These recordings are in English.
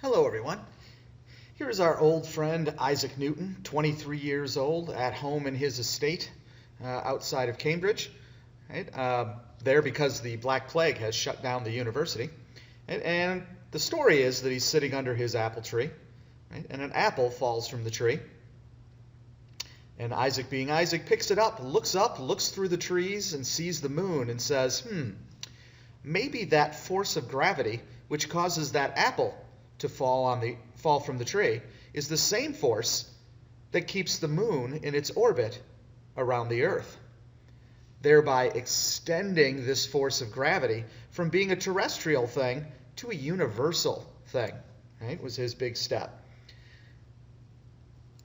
Hello everyone. Here is our old friend Isaac Newton, 23 years old, at home in his estate outside of Cambridge. Right? There because the Black Plague has shut down the university. And the story is that he's sitting under his apple tree, right? And an apple falls from the tree. And Isaac, being Isaac, picks it up, looks through the trees and sees the moon and says, maybe that force of gravity which causes that apple to fall from the tree is the same force that keeps the moon in its orbit around the Earth, thereby extending this force of gravity from being a terrestrial thing to a universal thing. Right? Was his big step.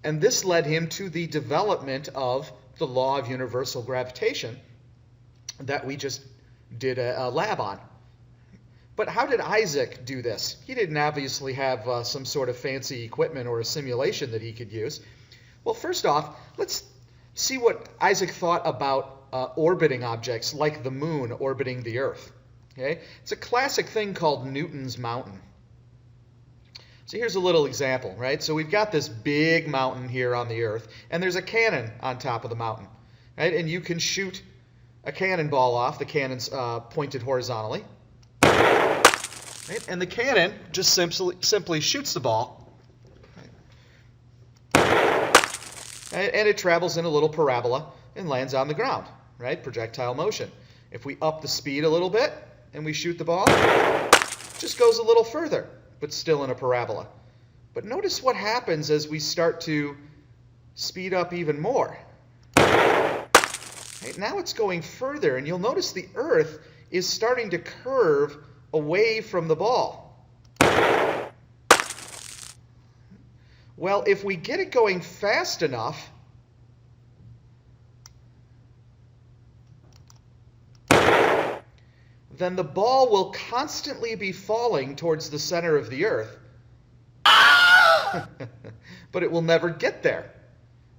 And this led him to the development of the law of universal gravitation that we just did a lab on. But how did Isaac do this? He didn't obviously have some sort of fancy equipment or a simulation that he could use. Well, first off, let's see what Isaac thought about orbiting objects like the moon orbiting the Earth. Okay? It's a classic thing called Newton's mountain. So here's a little example, right? So we've got this big mountain here on the Earth, and there's a cannon on top of the mountain, right? And you can shoot a cannonball off. The cannon's pointed horizontally. Right? And the cannon just simply shoots the ball. Right? And it travels in a little parabola and lands on the ground, right? Projectile motion. If we up the speed a little bit and we shoot the ball, it just goes a little further, but still in a parabola. But notice what happens as we start to speed up even more. Right? Now it's going further, and you'll notice the Earth is starting to curve away from the ball. Well, if we get it going fast enough, then the ball will constantly be falling towards the center of the Earth. But it will never get there.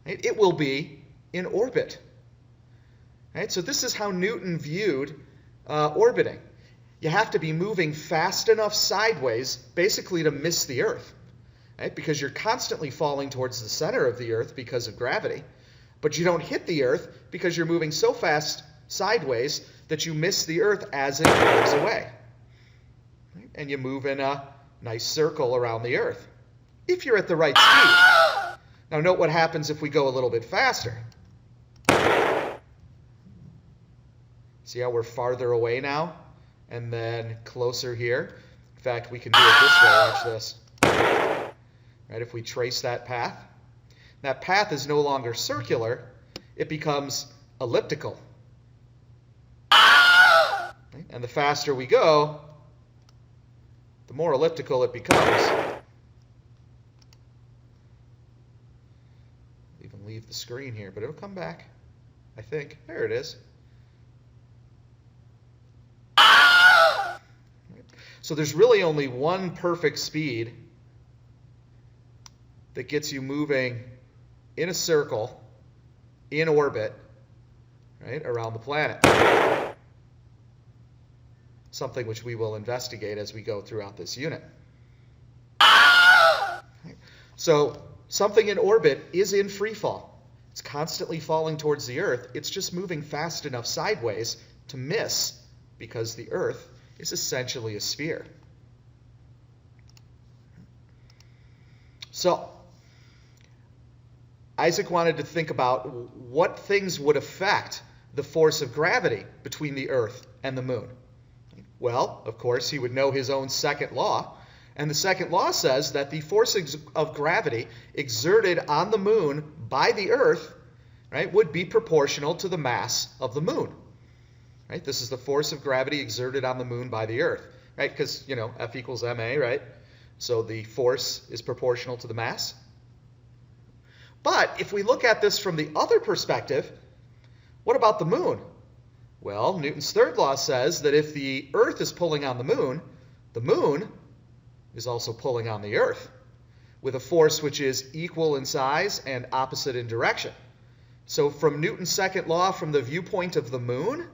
Right? It will be in orbit. Right? So this is how Newton viewed orbiting. You have to be moving fast enough sideways, basically to miss the Earth, right? Because you're constantly falling towards the center of the Earth because of gravity, but you don't hit the Earth because you're moving so fast sideways that you miss the Earth as it moves away. Right? And you move in a nice circle around the Earth, if you're at the right speed. Now note what happens if we go a little bit faster. See how we're farther away now? And then closer here. In fact, we can do it this way. Watch this. Right? If we trace that path is no longer circular. It becomes elliptical. Right? And the faster we go, the more elliptical it becomes. I'll even leave the screen here, but it'll come back, I think. There it is. So there's really only one perfect speed that gets you moving in a circle, in orbit, right, around the planet. Something which we will investigate as we go throughout this unit. So something in orbit is in free fall. It's constantly falling towards the Earth. It's just moving fast enough sideways to miss because the Earth is essentially a sphere. So, Isaac wanted to think about what things would affect the force of gravity between the Earth and the moon. Well, of course, he would know his own second law. And the second law says that the force of gravity exerted on the moon by the Earth, right, would be proportional to the mass of the moon. Right? This is the force of gravity exerted on the moon by the Earth, right? Because, F equals ma, right? So the force is proportional to the mass. But if we look at this from the other perspective, what about the moon? Well, Newton's third law says that if the Earth is pulling on the moon is also pulling on the Earth with a force which is equal in size and opposite in direction. So from Newton's second law, from the viewpoint of the moon,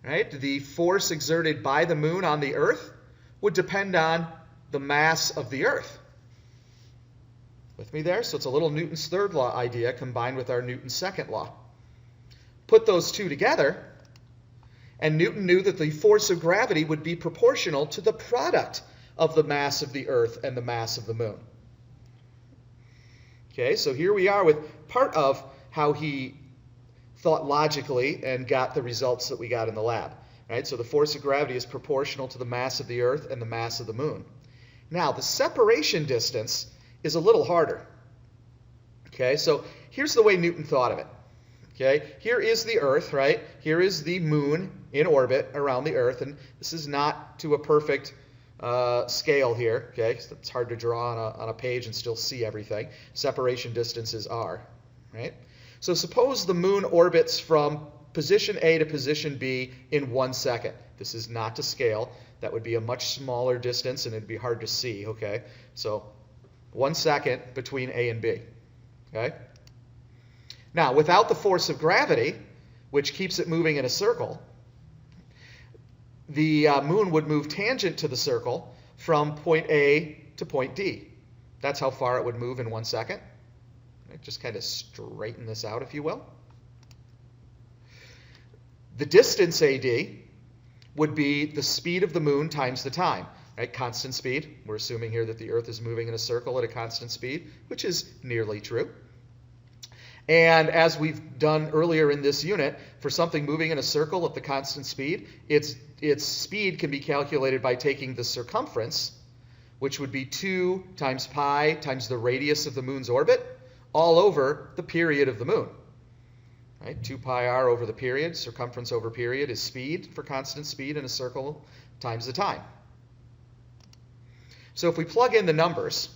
right, the force exerted by the moon on the Earth would depend on the mass of the Earth. With me there? So it's a little Newton's third law idea combined with our Newton's second law. Put those two together, and Newton knew that the force of gravity would be proportional to the product of the mass of the Earth and the mass of the Moon. Okay, so here we are with part of how he thought logically and got the results that we got in the lab. Right? So the force of gravity is proportional to the mass of the Earth and the mass of the Moon. Now, the separation distance is a little harder. Okay, so here's the way Newton thought of it. Okay, here is the Earth, right? Here is the Moon in orbit around the Earth, and this is not to a perfect scale here. Okay, so it's hard to draw on a page and still see everything. Separation distances are, right? So suppose the Moon orbits from position A to position B in 1 second. This is not to scale. That would be a much smaller distance, and it'd be hard to see. Okay, so 1 second between A and B. Okay. Now, without the force of gravity, which keeps it moving in a circle, the Moon would move tangent to the circle from point A to point D. That's how far it would move in 1 second. Just kind of straighten this out, if you will. The distance AD would be the speed of the Moon times the time. Right? Constant speed. We're assuming here that the Earth is moving in a circle at a constant speed, which is nearly true. And as we've done earlier in this unit, for something moving in a circle at the constant speed, its speed can be calculated by taking the circumference, which would be 2 times pi times the radius of the Moon's orbit, all over the period of the Moon. Right? 2 pi r over the period, circumference over period is speed for constant speed in a circle times the time. So if we plug in the numbers,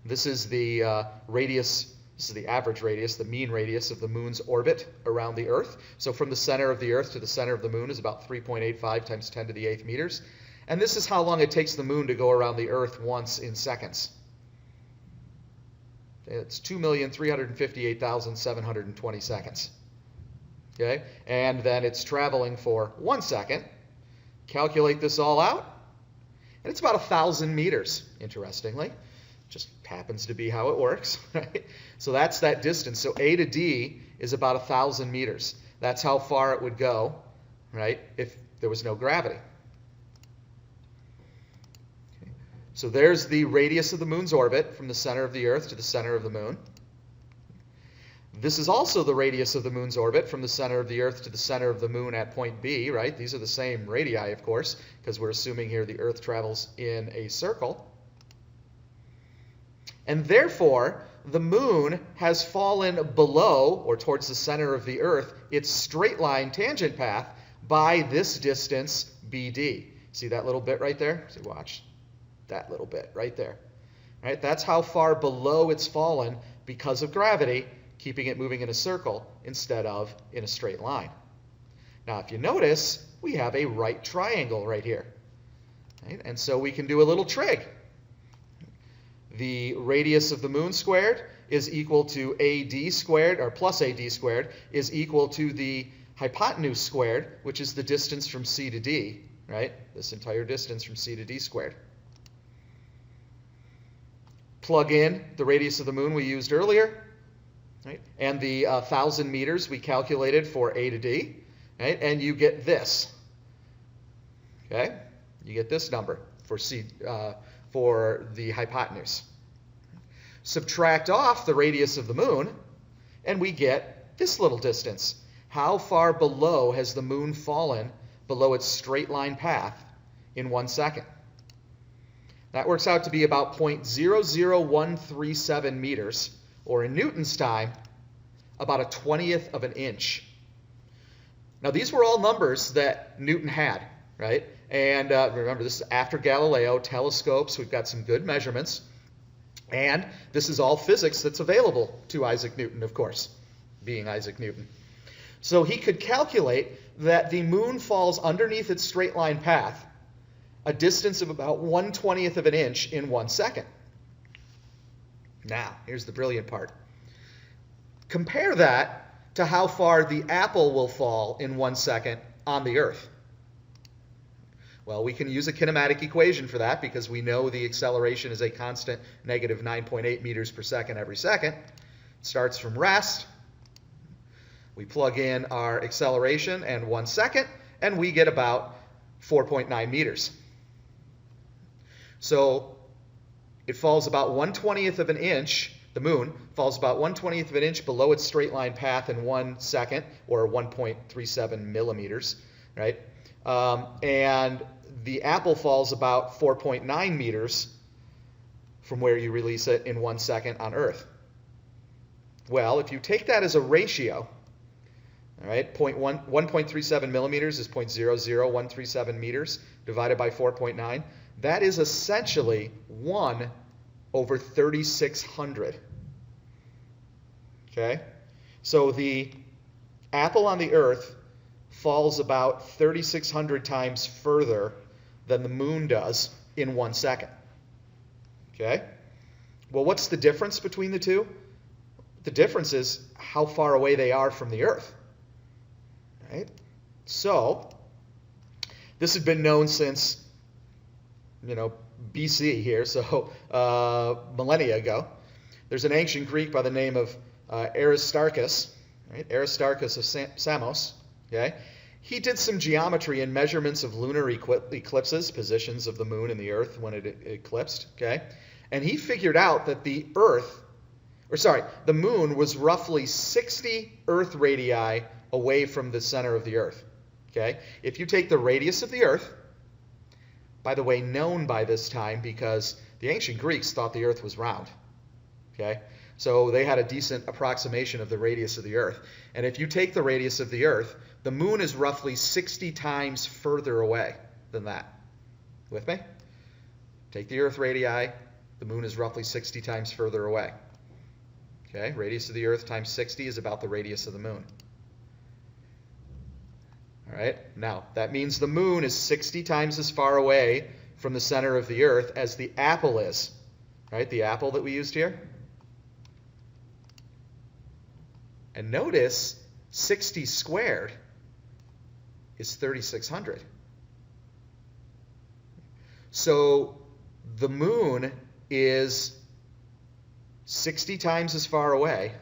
this is the radius. This is the average radius, the mean radius of the Moon's orbit around the Earth. So from the center of the Earth to the center of the Moon is about 3.85 times 10 to the 8th meters. And this is how long it takes the Moon to go around the Earth once in seconds. It's 2,358,720 seconds. Okay? And then it's traveling for 1 second. Calculate this all out. And it's about 1,000 meters, interestingly. Just happens to be how it works, right? So that's that distance. So A to D is about 1,000 meters. That's how far it would go, right, if there was no gravity. Okay. So there's the radius of the Moon's orbit from the center of the Earth to the center of the Moon. This is also the radius of the Moon's orbit from the center of the Earth to the center of the Moon at point B, right? These are the same radii, of course, because we're assuming here the Earth travels in a circle. And therefore, the Moon has fallen below, or towards the center of the Earth, its straight line tangent path by this distance, BD. See that little bit right there? See, watch that little bit right there. Right? That's how far below it's fallen because of gravity, keeping it moving in a circle instead of in a straight line. Now, if you notice, we have a right triangle right here. Right? And so we can do a little trig. The radius of the Moon squared is equal to AD squared, or plus AD squared, is equal to the hypotenuse squared, which is the distance from C to D, right? This entire distance from C to D squared. Plug in the radius of the Moon we used earlier, right? And the 1,000 meters we calculated for A to D, right? And you get this, okay? You get this number for C, for the hypotenuse. Subtract off the radius of the Moon, and we get this little distance. How far below has the Moon fallen below its straight line path in 1 second? That works out to be about 0.00137 meters, or in Newton's time, about a 1/20th of an inch. Now, these were all numbers that Newton had, right? And remember, this is after Galileo, telescopes, we've got some good measurements. And this is all physics that's available to Isaac Newton, of course, being Isaac Newton. So he could calculate that the Moon falls underneath its straight line path a distance of about 1/20th of an inch in 1 second. Now, here's the brilliant part. Compare that to how far the apple will fall in 1 second on the Earth. Well, we can use a kinematic equation for that because we know the acceleration is a constant negative 9.8 meters per second every second. It starts from rest. We plug in our acceleration and 1 second, and we get about 4.9 meters. So it falls about 1/20th of an inch, the moon falls about 1/20th of an inch below its straight line path in 1 second, or 1.37 millimeters, right? And the apple falls about 4.9 meters from where you release it in 1 second on Earth. Well, if you take that as a ratio, all right, 1.37 millimeters is 0.00137 meters divided by 4.9. That is essentially 1 over 3,600. Okay? So the apple on the Earth falls about 3,600 times further than the moon does in 1 second. Okay? Well, what's the difference between the two? The difference is how far away they are from the Earth. Right? So, this had been known since, BC here, so millennia ago. There's an ancient Greek by the name of Aristarchus, right? Aristarchus of Samos. Okay? He did some geometry and measurements of lunar eclipses, positions of the moon and the Earth when it eclipsed. Okay? And he figured out that the moon was roughly 60 Earth radii away from the center of the Earth. Okay? If you take the radius of the Earth, by the way, known by this time because the ancient Greeks thought the Earth was round. Okay? So they had a decent approximation of the radius of the Earth. And if you take the radius of the Earth, the moon is roughly 60 times further away than that. With me? Take the Earth radii, the moon is roughly 60 times further away. Okay? Radius of the Earth times 60 is about the radius of the moon. All right? Now, that means the moon is 60 times as far away from the center of the Earth as the apple is. Right? The apple that we used here. And notice 60 squared is 3,600. So the moon is 60 times as far away,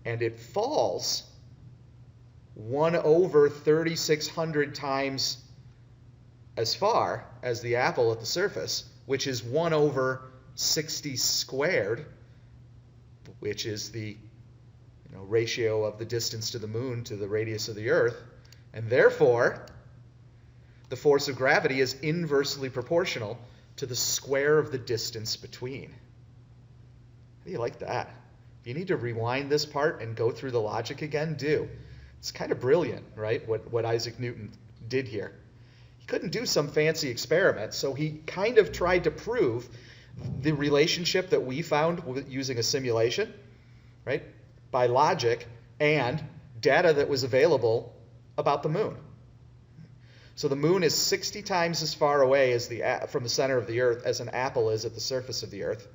and it falls 1 over 3,600 times as far as the apple at the surface, which is 1 over 60 squared, which is the ratio of the distance to the moon to the radius of the Earth. And therefore, the force of gravity is inversely proportional to the square of the distance between. How do you like that? If you need to rewind this part and go through the logic again, do. It's kind of brilliant, right, what Isaac Newton did here. He couldn't do some fancy experiment, so he kind of tried to prove the relationship that we found using a simulation, right, by logic and data that was available about the moon. So the moon is 60 times as far away from the center of the Earth as an apple is at the surface of the Earth.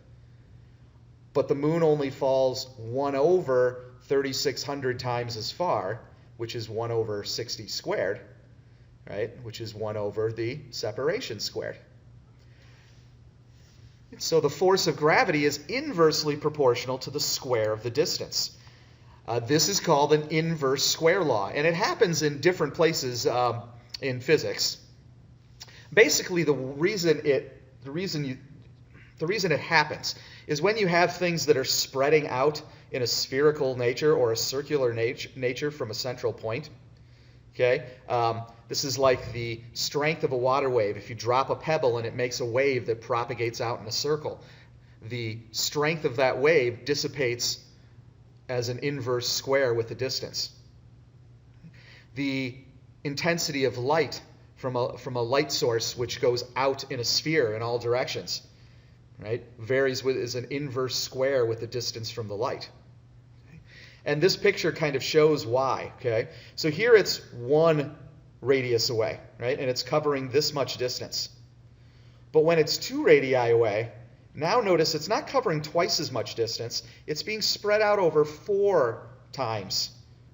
But the moon only falls 1 over 3,600 times as far, which is 1 over 60 squared, right? Which is 1 over the separation squared. So the force of gravity is inversely proportional to the square of the distance. This is called an inverse square law, and it happens in different places in physics. Basically, the reason it happens is when you have things that are spreading out in a spherical nature or a circular nature from a central point. Okay, this is like the strength of a water wave. If you drop a pebble and it makes a wave that propagates out in a circle, the strength of that wave dissipates as an inverse square with the distance. The intensity of light from a light source which goes out in a sphere in all directions, right, varies as an inverse square with the distance from the light. Okay? And this picture kind of shows why. Okay, so here it's 1 radius away, right, and it's covering this much distance. But when it's 2 radii away, now notice it's not covering twice as much distance. It's being spread out over 4 times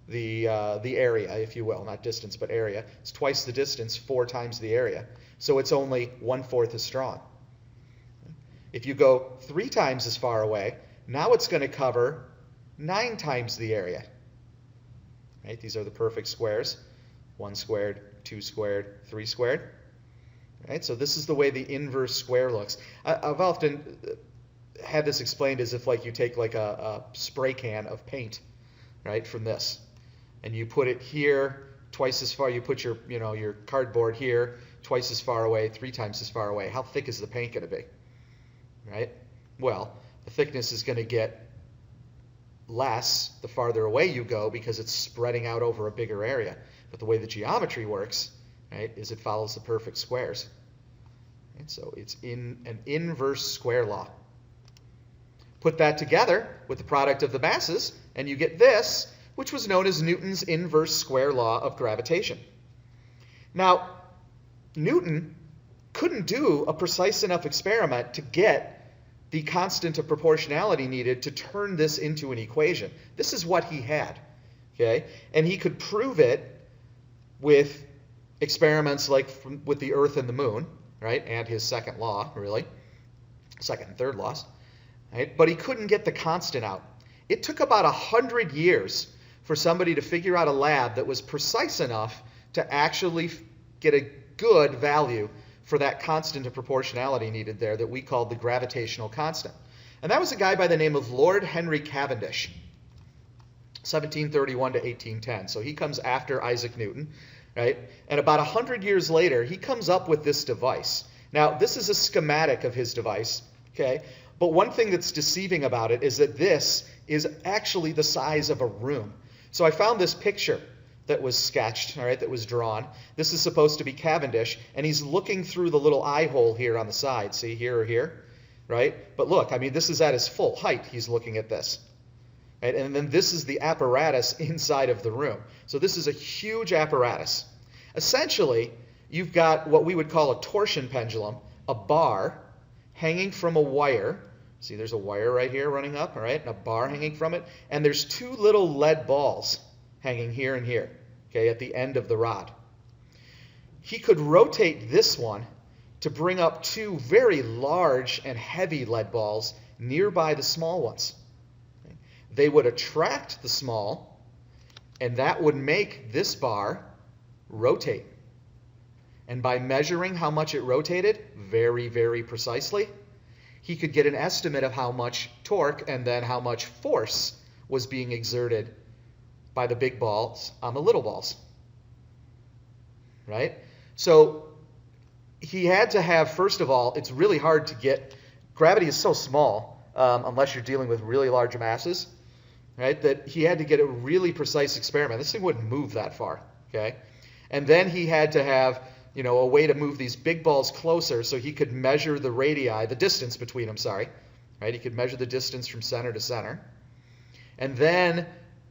the area, if you will, not distance, but area. It's twice the distance, 4 times the area. So it's only 1/4 as strong. If you go 3 times as far away, now it's going to cover 9 times the area. Right? These are the perfect squares. 1 squared, 2 squared, 3 squared. Right? So this is the way the inverse square looks. I've often had this explained as if like you take like a spray can of paint, right, from this, and you put it here twice as far. You put your your cardboard here twice as far away, 3 times as far away. How thick is the paint going to be? Right? Well, the thickness is going to get less the farther away you go because it's spreading out over a bigger area. But the way the geometry works, right, is it follows the perfect squares. And so it's in an inverse square law. Put that together with the product of the masses, and you get this, which was known as Newton's inverse square law of gravitation. Now, Newton couldn't do a precise enough experiment to get the constant of proportionality needed to turn this into an equation. This is what he had, okay? And he could prove it with experiments like with the Earth and the Moon, right? And his second law, really, second and third laws, right? But he couldn't get the constant out. It took about 100 years for somebody to figure out a lab that was precise enough to actually get a good value for that constant of proportionality needed there that we called the gravitational constant. And that was a guy by the name of Lord Henry Cavendish, 1731 to 1810. So he comes after Isaac Newton, right? And about 100 years later, he comes up with this device. Now, this is a schematic of his device, okay? But one thing that's deceiving about it is that this is actually the size of a room. So I found this picture that was sketched, all right, that was drawn. This is supposed to be Cavendish, and he's looking through the little eye hole here on the side. See, here or here, right? But look, I mean, this is at his full height. He's looking at this. Right? And then this is the apparatus inside of the room. So this is a huge apparatus. Essentially, you've got what we would call a torsion pendulum, a bar hanging from a wire. See, there's a wire right here running up, all right, and a bar hanging from it. And there's 2 little lead balls hanging here and here, okay, at the end of the rod. He could rotate this one to bring up 2 very large and heavy lead balls nearby the small ones. Okay. They would attract the small, and that would make this bar rotate. And by measuring how much it rotated very, very precisely, he could get an estimate of how much torque and then how much force was being exerted by the big balls on the little balls, right? So he had to have, first of all, it's really hard to get, gravity is so small, unless you're dealing with really large masses, right, that he had to get a really precise experiment. This thing wouldn't move that far, okay? And then he had to have, a way to move these big balls closer so he could measure the radii, the distance between them, right? He could measure the distance from center to center. And then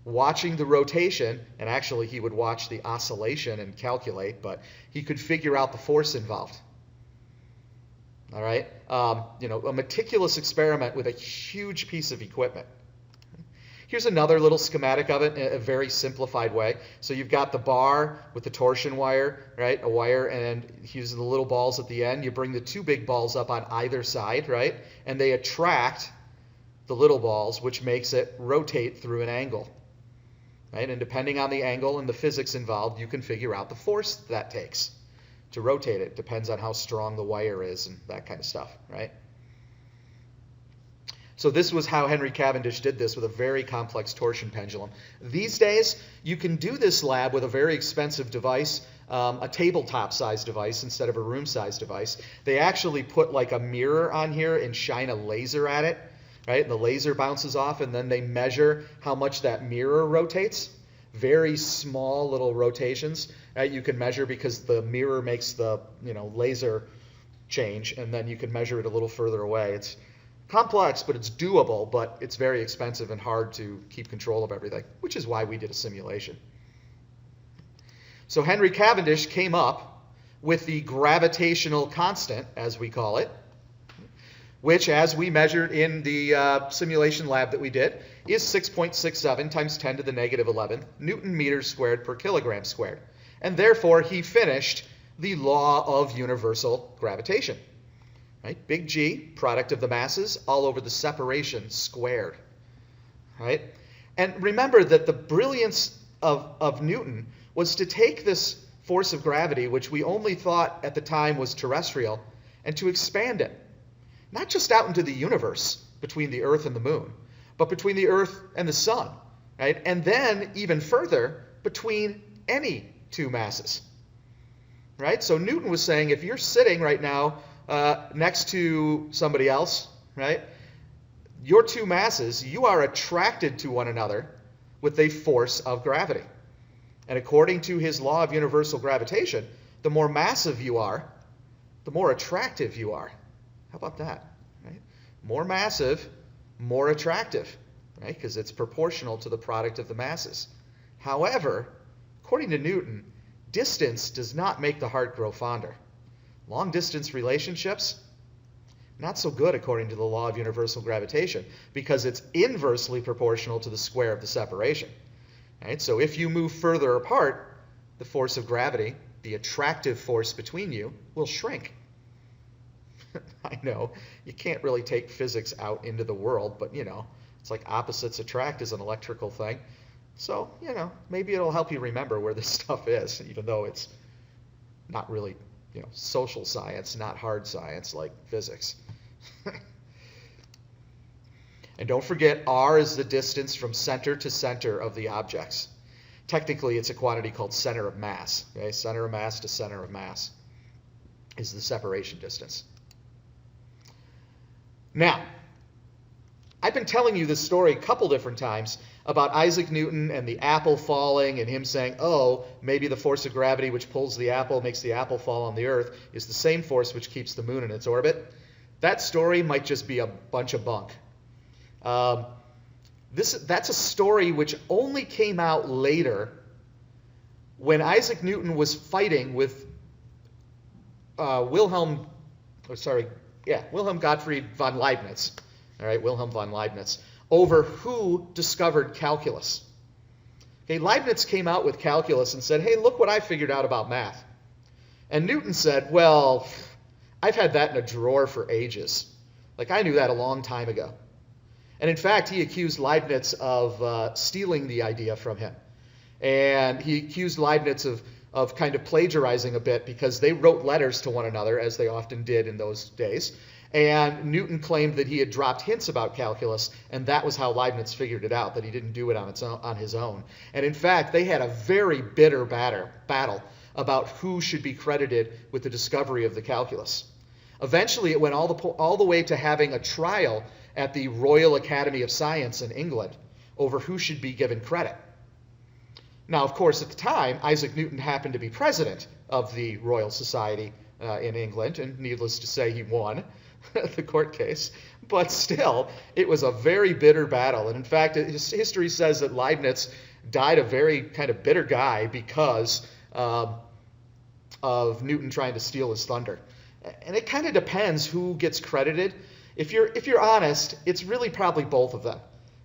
watching the rotation, and actually he would watch the oscillation and calculate, but he could figure out the force involved. All right? A meticulous experiment with a huge piece of equipment. Here's another little schematic of it in a very simplified way. So you've got the bar with the torsion wire, right? A wire, and using the little balls at the end. You bring the 2 big balls up on either side, right? And they attract the little balls, which makes it rotate through an angle. Right? And depending on the angle and the physics involved, you can figure out the force that takes to rotate it. Depends on how strong the wire is and that kind of stuff, right? So this was how Henry Cavendish did this with a very complex torsion pendulum. These days, you can do this lab with a very expensive device, a tabletop-sized device instead of a room-sized device. They actually put like a mirror on here and shine a laser at it, right? And the laser bounces off, and then they measure how much that mirror rotates. Very small little rotations, right? You can measure because the mirror makes the laser change, and then you can measure it a little further away. It's complex, but it's doable, but it's very expensive and hard to keep control of everything, which is why we did a simulation. So Henry Cavendish came up with the gravitational constant, as we call it, which, as we measured in the simulation lab that we did, is 6.67 times 10 to the negative 11 Newton meters squared per kilogram squared. And therefore, he finished the law of universal gravitation. Right? Big G, product of the masses, all over the separation squared. Right? And remember that the brilliance of Newton was to take this force of gravity, which we only thought at the time was terrestrial, and to expand it. Not just out into the universe between the Earth and the moon, but between the Earth and the sun, right? And then even further between any two masses, right? So Newton was saying if you're sitting right now next to somebody else, right? Your two masses, you are attracted to one another with a force of gravity. And according to his law of universal gravitation, the more massive you are, the more attractive you are. How about that? Right? More massive, more attractive, right? Because it's proportional to the product of the masses. However, according to Newton, distance does not make the heart grow fonder. Long-distance relationships, not so good according to the law of universal gravitation, because it's inversely proportional to the square of the separation. Right? So if you move further apart, the force of gravity, the attractive force between you, will shrink. I know, you can't really take physics out into the world, but it's like opposites attract is an electrical thing. So, maybe it'll help you remember where this stuff is, even though it's not really, social science, not hard science like physics. And don't forget, r is the distance from center to center of the objects. Technically, it's a quantity called center of mass. Okay? Center of mass to center of mass is the separation distance. Now, I've been telling you this story a couple different times about Isaac Newton and the apple falling and him saying, oh, maybe the force of gravity which pulls the apple, makes the apple fall on the earth, is the same force which keeps the moon in its orbit. That story might just be a bunch of bunk. That's a story which only came out later when Isaac Newton was fighting with Wilhelm Gottfried von Leibniz, all right, Wilhelm von Leibniz, over who discovered calculus. Okay, Leibniz came out with calculus and said, hey, look what I figured out about math. And Newton said, well, I've had that in a drawer for ages. Like, I knew that a long time ago. And in fact, he accused Leibniz of stealing the idea from him. And he accused Leibniz of kind of plagiarizing a bit because they wrote letters to one another, as they often did in those days. And Newton claimed that he had dropped hints about calculus, and that was how Leibniz figured it out, that he didn't do it on his own. And in fact, they had a very bitter battle about who should be credited with the discovery of the calculus. Eventually, it went all the way to having a trial at the Royal Academy of Science in England over who should be given credit. Now, of course, at the time, Isaac Newton happened to be president of the Royal Society in England, and needless to say, he won the court case. But still, it was a very bitter battle. And in fact, history says that Leibniz died a very kind of bitter guy because of Newton trying to steal his thunder. And it kind of depends who gets credited. If you're honest, it's really probably both of them,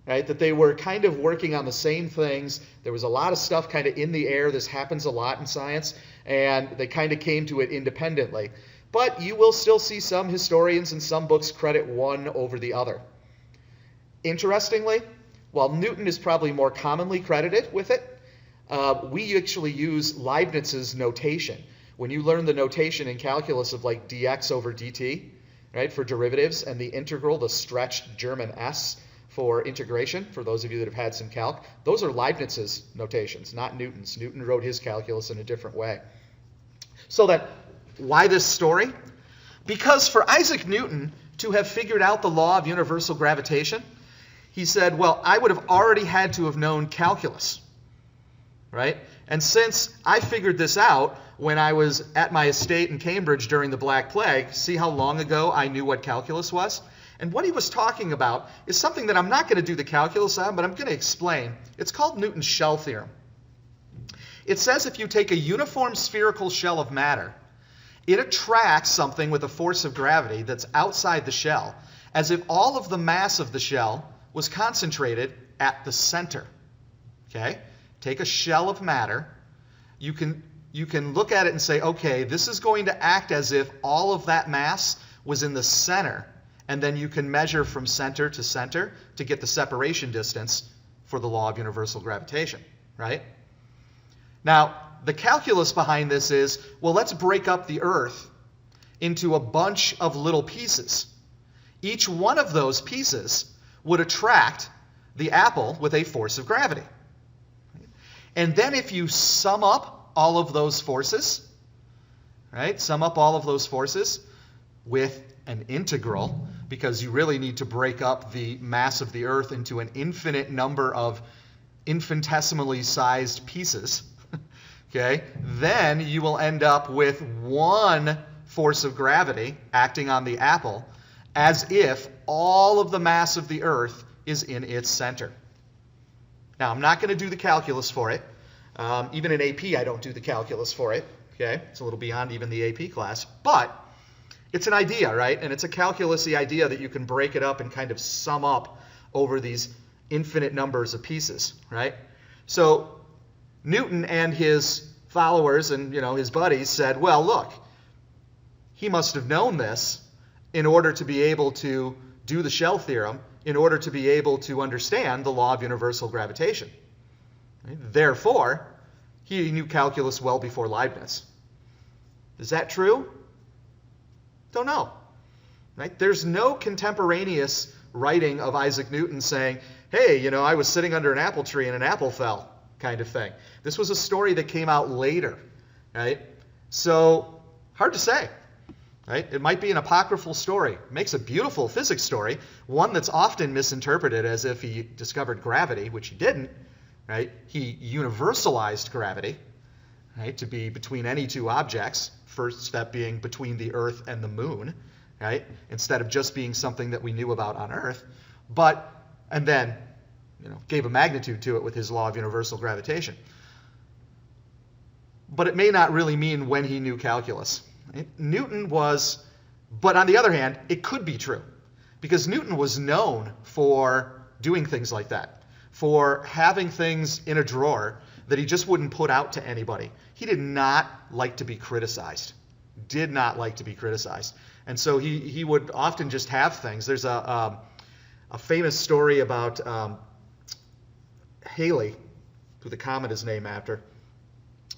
right? That they were kind of working on the same things. There was a lot of stuff kind of in the air. This happens a lot in science, and they kind of came to it independently. But you will still see some historians and some books credit one over the other. Interestingly, while Newton is probably more commonly credited with it, we actually use Leibniz's notation. When you learn the notation in calculus of like dx over dt, right, for derivatives, and the integral, the stretched German s for integration, for those of you that have had some calc, those are Leibniz's notations, not Newton's. Newton wrote his calculus in a different way. So then, why this story? Because for Isaac Newton to have figured out the law of universal gravitation, he said, well, I would have already had to have known calculus, right? And since I figured this out when I was at my estate in Cambridge during the Black Plague, see how long ago I knew what calculus was? And what he was talking about is something that I'm not going to do the calculus on, but I'm going to explain. It's called Newton's shell theorem. It says if you take a uniform spherical shell of matter it attracts something with a force of gravity that's outside the shell, as if all of the mass of the shell was concentrated at the center. Okay? Take a shell of matter. You can look at it and say, okay, this is going to act as if all of that mass was in the center, and then you can measure from center to get the separation distance for the law of universal gravitation, right? Now, the calculus behind this is, well, let's break up the Earth into a bunch of little pieces. Each one of those pieces would attract the apple with a force of gravity. And then if you sum up all of those forces, right? Sum up all of those forces with an integral, because you really need to break up the mass of the Earth into an infinite number of infinitesimally sized pieces, okay? Then you will end up with one force of gravity acting on the apple, as if all of the mass of the Earth is in its center. Now, I'm not going to do the calculus for it. Even in AP, I don't do the calculus for it. Okay, it's a little beyond even the AP class. But it's an idea, right? And it's a calculus-y idea that you can break it up and kind of sum up over these infinite numbers of pieces, right? So Newton and his followers and his buddies said, well, look, he must have known this in order to be able to do the shell theorem, in order to be able to understand the law of universal gravitation. Right? Therefore, he knew calculus well before Leibniz. Is that true? Don't know. Right? There's no contemporaneous writing of Isaac Newton saying, hey, I was sitting under an apple tree and an apple fell, kind of thing. This was a story that came out later, right? So, hard to say. Right? It might be an apocryphal story. It makes a beautiful physics story, one that's often misinterpreted as if he discovered gravity, which he didn't. Right? He universalized gravity, right, to be between any two objects, first step being between the Earth and the Moon, right, instead of just being something that we knew about on Earth, and then gave a magnitude to it with his law of universal gravitation. But it may not really mean when he knew calculus. Newton was, but on the other hand, it could be true, because Newton was known for doing things like that, for having things in a drawer that he just wouldn't put out to anybody. He did not like to be criticized. Did not like to be criticized. And so he would often just have things. There's a famous story about Halley, who the comet is named after,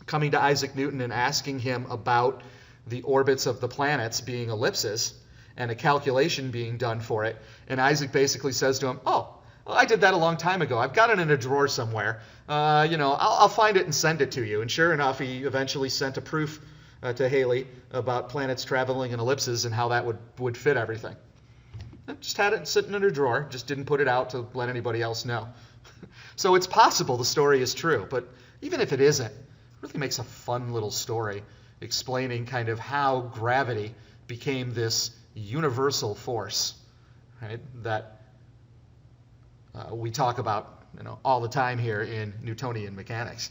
coming to Isaac Newton and asking him about the orbits of the planets being ellipses and a calculation being done for it. And Isaac basically says to him, oh, well, I did that a long time ago. I've got it in a drawer somewhere. I'll find it and send it to you. And sure enough, he eventually sent a proof to Halley about planets traveling in ellipses and how that would fit everything. Just had it sitting in a drawer, just didn't put it out to let anybody else know. So it's possible the story is true, but even if it isn't, it really makes a fun little story explaining kind of how gravity became this universal force, right, that we talk about all the time here in Newtonian mechanics.